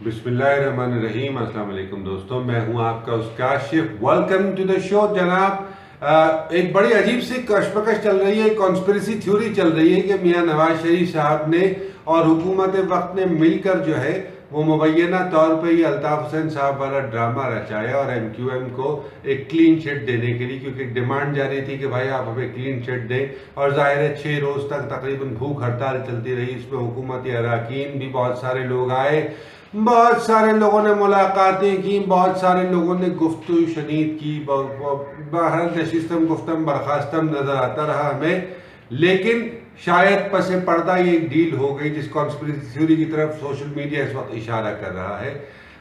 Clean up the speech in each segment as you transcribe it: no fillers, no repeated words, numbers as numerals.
बिस्मिल्लाहिर्रहमानिर्रहीम। अस्सलाम वालेकुम दोस्तों, मैं हूं आपका Kashif. Welcome to the show. जनाब, एक बड़ी अजीब सी कशमकश चल रही है, कॉन्स्पिरेसी थ्योरी चल रही है कि मियां नवाज शरीफ साहब ने और हुकूमत वक्त ने मिलकर जो है वो मुबैना तौर पर ये अल्ताफ़ हुसैन साहब वाला ड्रामा रचाया और MQM को एक क्लीन चिट देने के लिए, क्योंकि एक डिमांड जारी थी कि भाई आप हमें क्लीन चिट दें। और ज़ाहिर है 6 रोज़ तक तकरीबन भूख हड़ताल चलती रही। इसमें हुकूमती अरकान भी बहुत सारे लोग आए, बहुत सारे लोगों ने मुलाकातें की, बहुत सारे लोगों ने गुफ्तगू शनीद की। बहर नशिस्तम गुफ्तम बर्खास्तम नज़र आता रहा हमें, लेकिन शायद पसे पर्दा ये एक डील हो गई जिस कॉन्स्पिरेसी थ्योरी की तरफ सोशल मीडिया इस वक्त इशारा कर रहा है।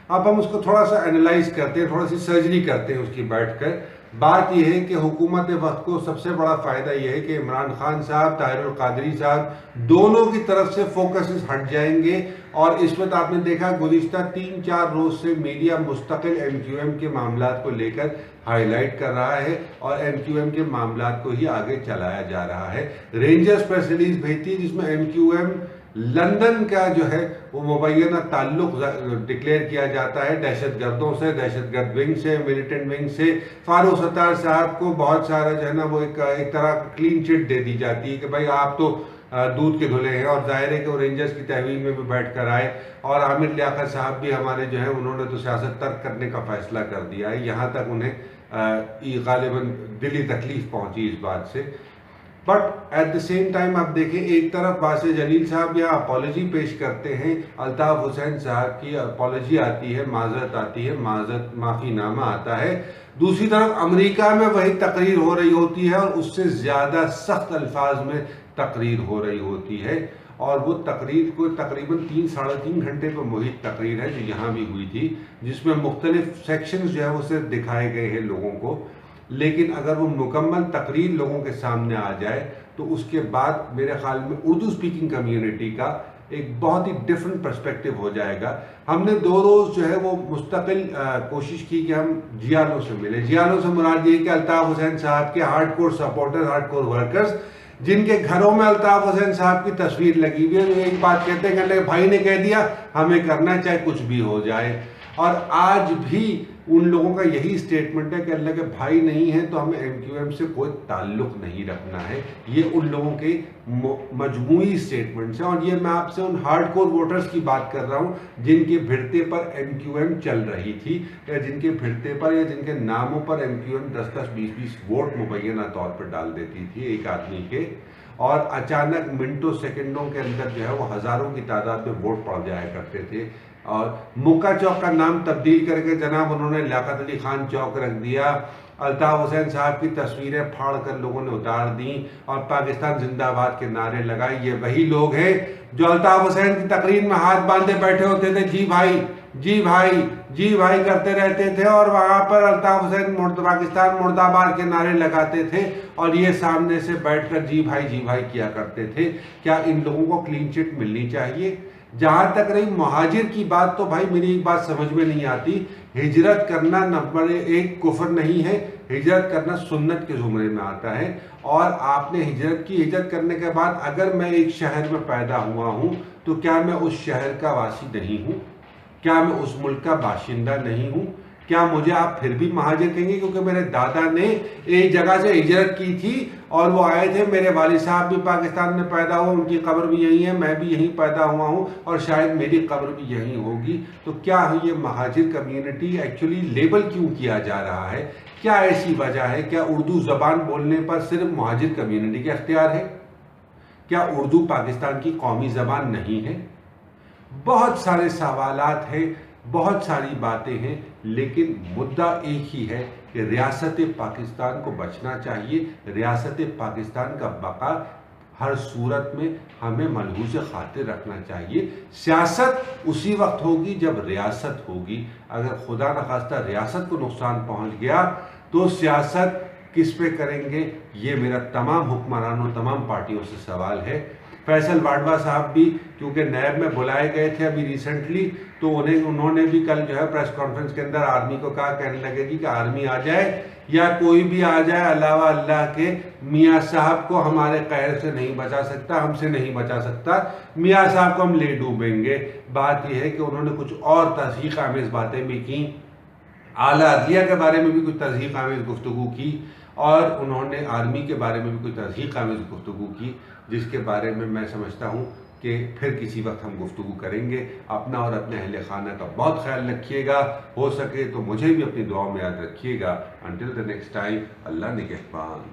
अब हम उसको थोड़ा सा एनालाइज करते हैं, थोड़ा सी सर्जरी करते हैं उसकी बैठकर। बात यह है कि हुकूमत वक्त को सबसे बड़ा फ़ायदा यह है कि इमरान खान साहब, ताहिरुल कादरी साहब दोनों की तरफ से फोकस हट जाएंगे। और इस वक्त आपने देखा गुज़िश्ता 3-4 रोज़ से मीडिया मुस्तकिल MQM के मामलात को लेकर हाईलाइट कर रहा है और MQM के मामलात को ही आगे चलाया जा रहा है। रेंजर्स प्रेस रिलीज भेजती है जिसमें MQM लंदन का जो है वो मुबैना ताल्लुक डिक्लेयर किया जाता है दहशत गर्दों से, दहशतगर्द विंग से, मिलिटेंट विंग से। फारूक सत्तार साहब को बहुत सारा जो है ना वो एक तरह क्लीन चिट दे दी जाती है कि भाई आप तो दूध के धुले हैं। और जाहिर है कि वो रेंजर्स की तहवील में भी बैठ कर आए। और आमिर लियाकत साहब भी हमारे जो है उन्होंने तो सियासत तर्क करने का फैसला कर दिया है। यहाँ तक उन्हें गालिबन दिली तकलीफ पहुँची इस बात से। But at the same time आप देखें, एक तरफ बासिर जलील साहब यहाँ अपॉलॉजी पेश करते हैं, अल्ताफ़ हुसैन साहब की अपॉलॉजी आती है, माजरत आती है, माजरत माफ़ीनामा आता है। दूसरी तरफ अमेरिका में वही तकरीर हो रही होती है और उससे ज़्यादा सख्त अल्फाज में तकरीर हो रही होती है। और वो तकरीर को तकरीबन 3-3.5 घंटे पर मुहित तकरीर है जो यहाँ भी हुई थी, जिसमें मुख्तलिफ सेक्शंस जो है वो सिर्फ दिखाए गए हैं लोगों को। लेकिन अगर वो मुकम्मल तकरीर लोगों के सामने आ जाए तो उसके बाद मेरे ख्याल में उर्दू स्पीकिंग कम्युनिटी का एक बहुत ही डिफरेंट पर्सपेक्टिव हो जाएगा। हमने 2 रोज़ जो है वो मुस्तकिल कोशिश की कि हम जियालों से मिले। जियालों से मुराद ये कि अल्ताफ़ हुसैन साहब के हार्डकोर सपोर्टर्स, हार्डकोर वर्कर्स, जिनके घरों में अल्ताफ़ हुसैन साहब की तस्वीर लगी हुई है, एक बात कहते हैं कि भाई ने कह दिया हमें करना चाहे कुछ भी हो जाए। और आज भी उन लोगों का यही स्टेटमेंट है कि अल्लाह के भाई नहीं है तो हमें MQM से कोई ताल्लुक़ नहीं रखना है। ये उन लोगों के मजमूई स्टेटमेंट्स हैं। और ये मैं आपसे उन हार्डकोर वोटर्स की बात कर रहा हूँ जिनके भिड़ते पर MQM चल रही थी, या जिनके भिड़ते पर या जिनके नामों पर MQM 10-10, 20-20 वोट मुबैना तौर पर डाल देती थी एक आदमी के। और अचानक मिनटों सेकंडों के अंदर जो है वो हज़ारों की तादाद में वोट पड़ जाया करते थे। और मुक्का चौक का नाम तब्दील करके जनाब उन्होंने लियाकत अली खान चौक रख दिया। अल्ताफ़ हुसैन साहब की तस्वीरें फाड़ कर लोगों ने उतार दी और पाकिस्तान जिंदाबाद के नारे लगाए। ये वही लोग हैं जो अल्ताफ़ हुसैन की तकरीर में हाथ बांधे बैठे होते थे, जी भाई जी भाई जी भाई करते रहते थे, और वहाँ पर अल्ताफ़ हुसैन पाकिस्तान मुर्दाबाद के नारे लगाते थे और ये सामने से बैठकर जी भाई किया करते थे। क्या इन लोगों को क्लीन चिट मिलनी चाहिए? जहाँ तक रही महाजिर की बात, तो भाई मेरी एक बात समझ में नहीं आती। हिजरत करना नंबर 1 कुफ्र नहीं है, हिजरत करना सुन्नत के ज़ुमरे में आता है। और आपने हिजरत की, हिजरत करने के बाद अगर मैं एक शहर में पैदा हुआ हूँ तो क्या मैं उस शहर का वासी नहीं हूँ? क्या मैं उस मुल्क का बाशिंदा नहीं हूँ? क्या मुझे आप फिर भी महाजिर कहेंगे? क्योंकि मेरे दादा ने एक जगह से हिजरत की थी और वो आए थे, मेरे वालिद साहब भी पाकिस्तान में पैदा हुए, उनकी कब्र भी यहीं है, मैं भी यहीं पैदा हुआ हूँ और शायद मेरी कब्र भी यहीं होगी। तो क्या ये महाजिर कम्युनिटी एक्चुअली लेबल क्यों किया जा रहा है? क्या ऐसी वजह है? क्या उर्दू ज़बान बोलने पर सिर्फ महाजिर कम्युनिटी का इख्तियार है? क्या उर्दू पाकिस्तान की कौमी ज़बान नहीं है? बहुत सारे सवालात हैं, बहुत सारी बातें हैं, लेकिन मुद्दा एक ही है कि रियासत पाकिस्तान को बचना चाहिए। रियासत पाकिस्तान का बका हर सूरत में हमें मलहूज़ खातिर रखना चाहिए। सियासत उसी वक्त होगी जब रियासत होगी। अगर खुदा न खास्ता रियासत को नुकसान पहुंच गया तो सियासत किस पे करेंगे? ये मेरा तमाम हुक्मरानों, तमाम पार्टियों से सवाल है। फैसल वाडवा साहब भी क्योंकि नैब में बुलाए गए थे अभी रिसेंटली, تو انہوں نے بھی کل جو ہے پریس کانفرنس کے اندر آرمی کو کہا، کہنے لگے گی کہ آرمی آ جائے یا کوئی بھی آ جائے، علاوہ اللہ کے میاں صاحب کو ہمارے قہر سے نہیں بچا سکتا، ہم سے نہیں بچا سکتا، میاں صاحب کو ہم لے ڈوبیں گے۔ بات یہ ہے کہ انہوں نے کچھ اور تضحیق آمیز باتیں بھی کی، اعلیٰ عدلیہ کے بارے میں بھی کچھ تضحیق آمیز گفتگو کی، اور انہوں نے آرمی کے بارے میں بھی کچھ تضحیق آمیز گفتگو کی، جس کے بارے میں سمجھتا ہوں کہ پھر کسی وقت ہم گفتگو کریں گے۔ اپنا اور اپنے اہل خانہ کا بہت خیال رکھیے گا، ہو سکے تو مجھے بھی اپنی دعاؤں میں یاد رکھیے گا۔ انٹل دی نیکسٹ ٹائم، اللہ نگہبان۔